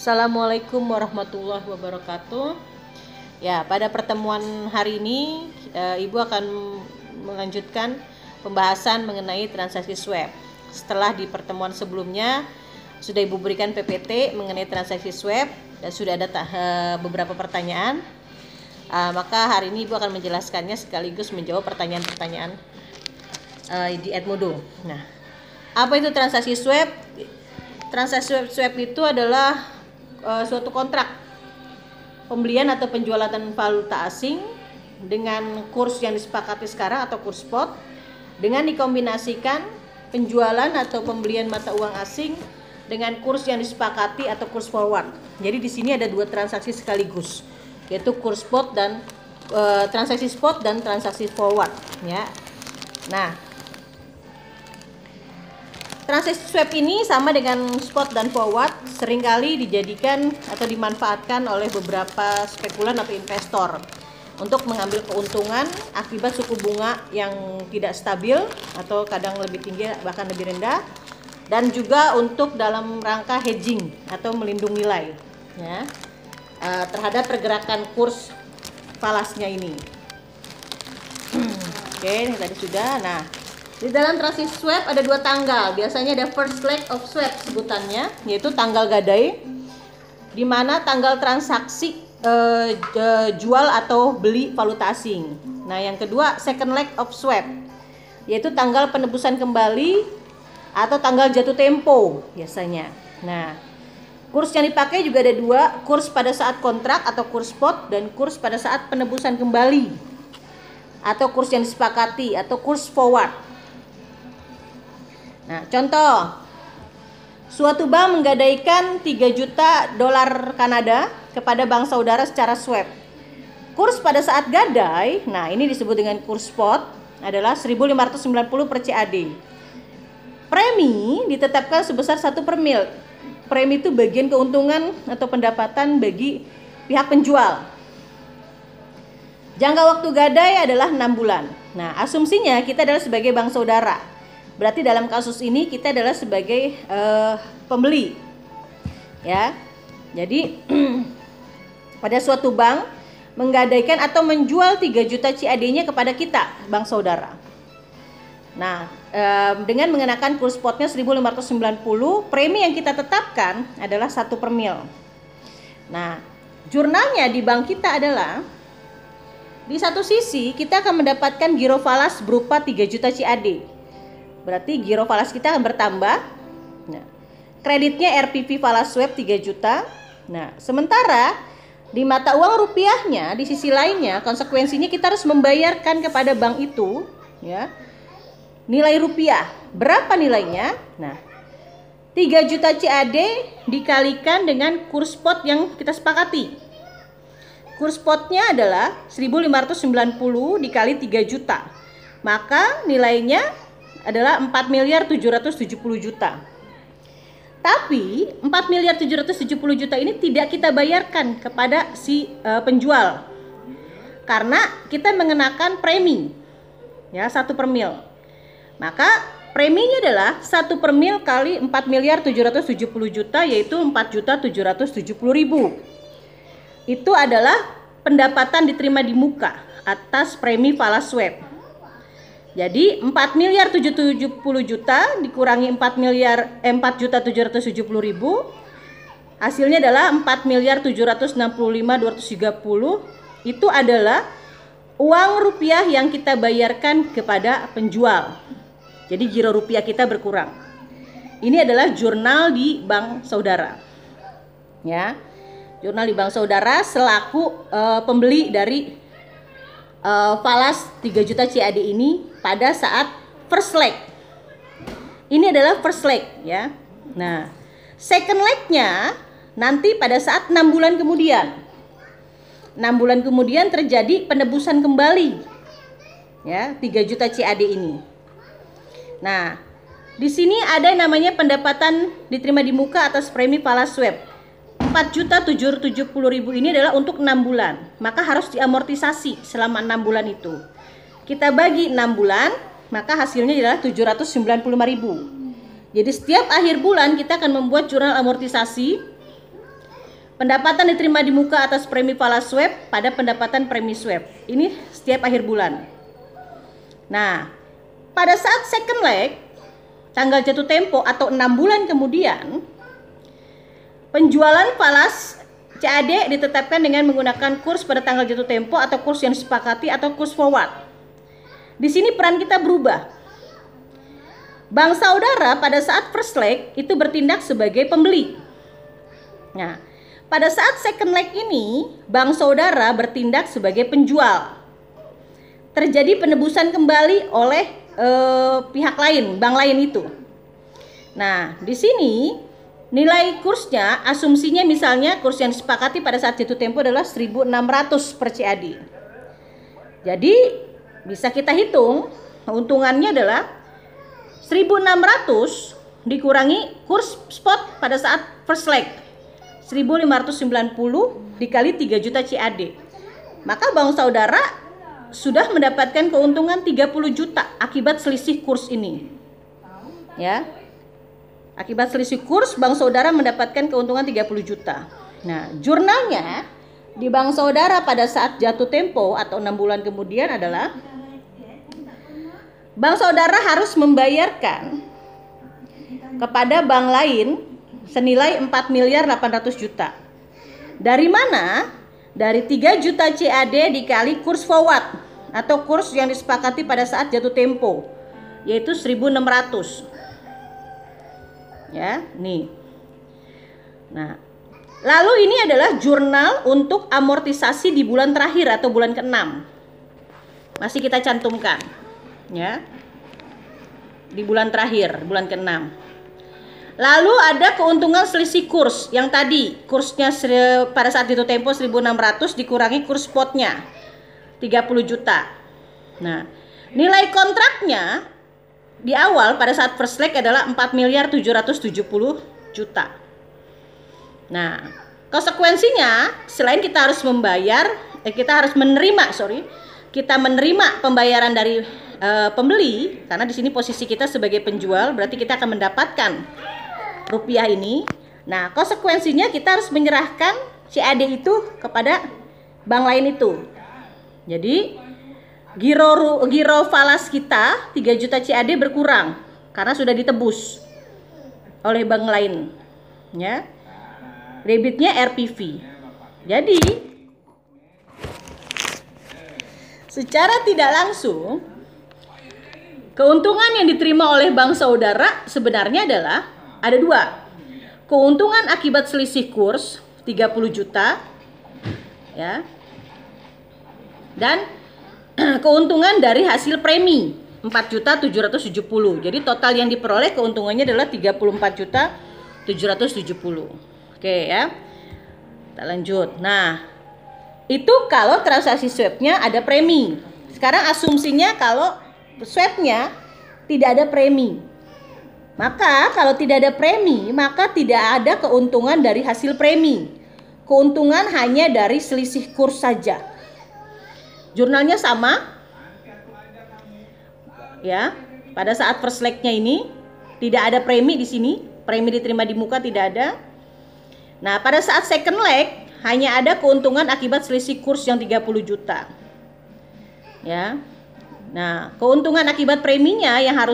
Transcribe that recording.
Assalamualaikum warahmatullahi wabarakatuh. Ya, pada pertemuan hari ini Ibu akan melanjutkan pembahasan mengenai transaksi swap. Setelah di pertemuan sebelumnya sudah Ibu berikan PPT mengenai transaksi swap dan sudah ada beberapa pertanyaan. Maka hari ini Ibu akan menjelaskannya sekaligus menjawab pertanyaan-pertanyaan di Edmodo. Nah, apa itu transaksi swap? Transaksi swap itu adalah suatu kontrak pembelian atau penjualan valuta asing dengan kurs yang disepakati sekarang atau kurs spot dengan dikombinasikan penjualan atau pembelian mata uang asing dengan kurs yang disepakati atau kurs forward. Jadi di sini ada dua transaksi sekaligus, yaitu kurs spot dan transaksi spot dan transaksi forward, ya. Nah, transaksi swap ini sama dengan spot dan forward seringkali dijadikan atau dimanfaatkan oleh beberapa spekulan atau investor untuk mengambil keuntungan akibat suku bunga yang tidak stabil atau kadang lebih tinggi bahkan lebih rendah, dan juga untuk dalam rangka hedging atau melindungi nilai, ya, terhadap pergerakan kurs falasnya ini. Oke, ini tadi sudah. Nah, di dalam transaksi swap ada dua tanggal, biasanya ada first leg of swap sebutannya, yaitu tanggal gadai, di mana tanggal transaksi jual atau beli valuta asing. Nah, yang kedua second leg of swap, yaitu tanggal penebusan kembali atau tanggal jatuh tempo biasanya. Nah, kurs yang dipakai juga ada dua, kurs pada saat kontrak atau kurs spot dan kurs pada saat penebusan kembali atau kurs yang disepakati atau kurs forward. Nah, contoh, suatu bank menggadaikan 3 juta dolar Kanada kepada bank saudara secara swap. Kurs pada saat gadai, nah ini disebut dengan kurs spot, adalah 1.590 per CAD. Premi ditetapkan sebesar 1 per mil. Premi itu bagian keuntungan atau pendapatan bagi pihak penjual. Jangka waktu gadai adalah 6 bulan. Nah, asumsinya kita adalah sebagai bank saudara. Berarti dalam kasus ini kita adalah sebagai pembeli, ya. Jadi pada suatu bank menggadaikan atau menjual 3 juta CAD-nya kepada kita, bank saudara. Nah, dengan mengenakan kurs spotnya 1.590, premi yang kita tetapkan adalah 1 per mil. Nah, jurnalnya di bank kita adalah, di satu sisi kita akan mendapatkan giro falas berupa 3 juta CAD. Berarti giro falas kita akan bertambah. Nah, kreditnya RPV falas swap 3 juta. Nah, sementara di mata uang rupiahnya, di sisi lainnya konsekuensinya kita harus membayarkan kepada bank itu, ya, nilai rupiah. Berapa nilainya? Nah, 3 juta CAD dikalikan dengan kurs spot yang kita sepakati. Kurs spotnya adalah 1.590 dikali 3 juta. Maka nilainya adalah 4.770 juta. Tapi 4.770 juta ini tidak kita bayarkan kepada si penjual, karena kita mengenakan premi, ya, 1 per mil. Maka preminya adalah 1 per mil kali 4.770 juta, yaitu 4.770.000. Itu adalah pendapatan diterima di muka atas premi falas swap. Jadi 4.770 juta dikurangi 4.770.000, hasilnya adalah 4.765.230. Itu adalah uang rupiah yang kita bayarkan kepada penjual. Jadi giro rupiah kita berkurang. Ini adalah jurnal di bank saudara, ya. Jurnal di bank saudara selaku pembeli dari falas 3 juta CAD ini pada saat first leg. Ini adalah first leg, ya. Nah, second legnya nanti pada saat 6 bulan kemudian. 6 bulan kemudian terjadi penebusan kembali, ya, 3 juta CAD ini. Nah, di sini ada yang namanya pendapatan diterima di muka atas premi falas swap. 4.770.000 ini adalah untuk 6 bulan, maka harus diamortisasi selama 6 bulan itu. Kita bagi 6 bulan, maka hasilnya adalah 795.000. Jadi setiap akhir bulan kita akan membuat jurnal amortisasi Pendapatan diterima di muka atas premi falas swap pada pendapatan premi swap. Ini setiap akhir bulan. Nah, pada saat second leg, tanggal jatuh tempo atau 6 bulan kemudian, penjualan falas CAD ditetapkan dengan menggunakan kurs pada tanggal jatuh tempo atau kurs yang disepakati atau kurs forward. Di sini peran kita berubah. Bank saudara pada saat first leg itu bertindak sebagai pembeli. Nah, pada saat second leg ini, bank saudara bertindak sebagai penjual. Terjadi penebusan kembali oleh pihak lain, bank lain itu. Nah, di sini nilai kursnya, asumsinya misalnya kurs yang disepakati pada saat jatuh tempo adalah 1.600 per CAD. Jadi, bisa kita hitung, keuntungannya adalah 1.600 dikurangi kurs spot pada saat first leg. 1.590 dikali 3 juta CAD. Maka bank saudara sudah mendapatkan keuntungan 30 juta akibat selisih kurs ini. Ya. Akibat selisih kurs, bank saudara mendapatkan keuntungan 30 juta. Nah, jurnalnya di bank saudara pada saat jatuh tempo atau 6 bulan kemudian adalah bank saudara harus membayarkan kepada bank lain senilai 4.800.000.000 juta. Dari mana? Dari 3 juta CAD dikali kurs forward atau kurs yang disepakati pada saat jatuh tempo, yaitu 1.600. Ya, nih. Nah, lalu ini adalah jurnal untuk amortisasi di bulan terakhir atau bulan ke-6. Masih kita cantumkan, ya. Di bulan terakhir, bulan ke-6. Lalu ada keuntungan selisih kurs yang tadi kursnya pada saat jatuh tempo 1.600 dikurangi kurs spotnya 30 juta. Nah, nilai kontraknya di awal pada saat first leg adalah 4.770.000.000 juta. Nah, konsekuensinya selain kita harus membayar, kita menerima pembayaran dari pembeli, karena di sini posisi kita sebagai penjual, berarti kita akan mendapatkan rupiah ini. Nah, konsekuensinya kita harus menyerahkan CAD itu kepada bank lain itu. Jadi giro falas kita 3 juta CAD berkurang karena sudah ditebus oleh bank lain, ya. Debitnya RPV. Jadi secara tidak langsung keuntungan yang diterima oleh bank saudara sebenarnya adalah ada 2. Keuntungan akibat selisih kurs 30 juta, ya. Dan keuntungan dari hasil premi 4.770.000. Jadi total yang diperoleh keuntungannya adalah 34.770.000. Oke, ya. Kita lanjut. Nah, itu kalau transaksi swapnya ada premi. Sekarang asumsinya kalau swapnya tidak ada premi. Maka kalau tidak ada premi, maka tidak ada keuntungan dari hasil premi. Keuntungan hanya dari selisih kurs saja. Jurnalnya sama. Ya, pada saat first leg-nya ini tidak ada premi di sini. Premi diterima di muka tidak ada. Nah, pada saat second leg hanya ada keuntungan akibat selisih kurs yang 30 juta. Ya. Nah, keuntungan akibat preminya yang harus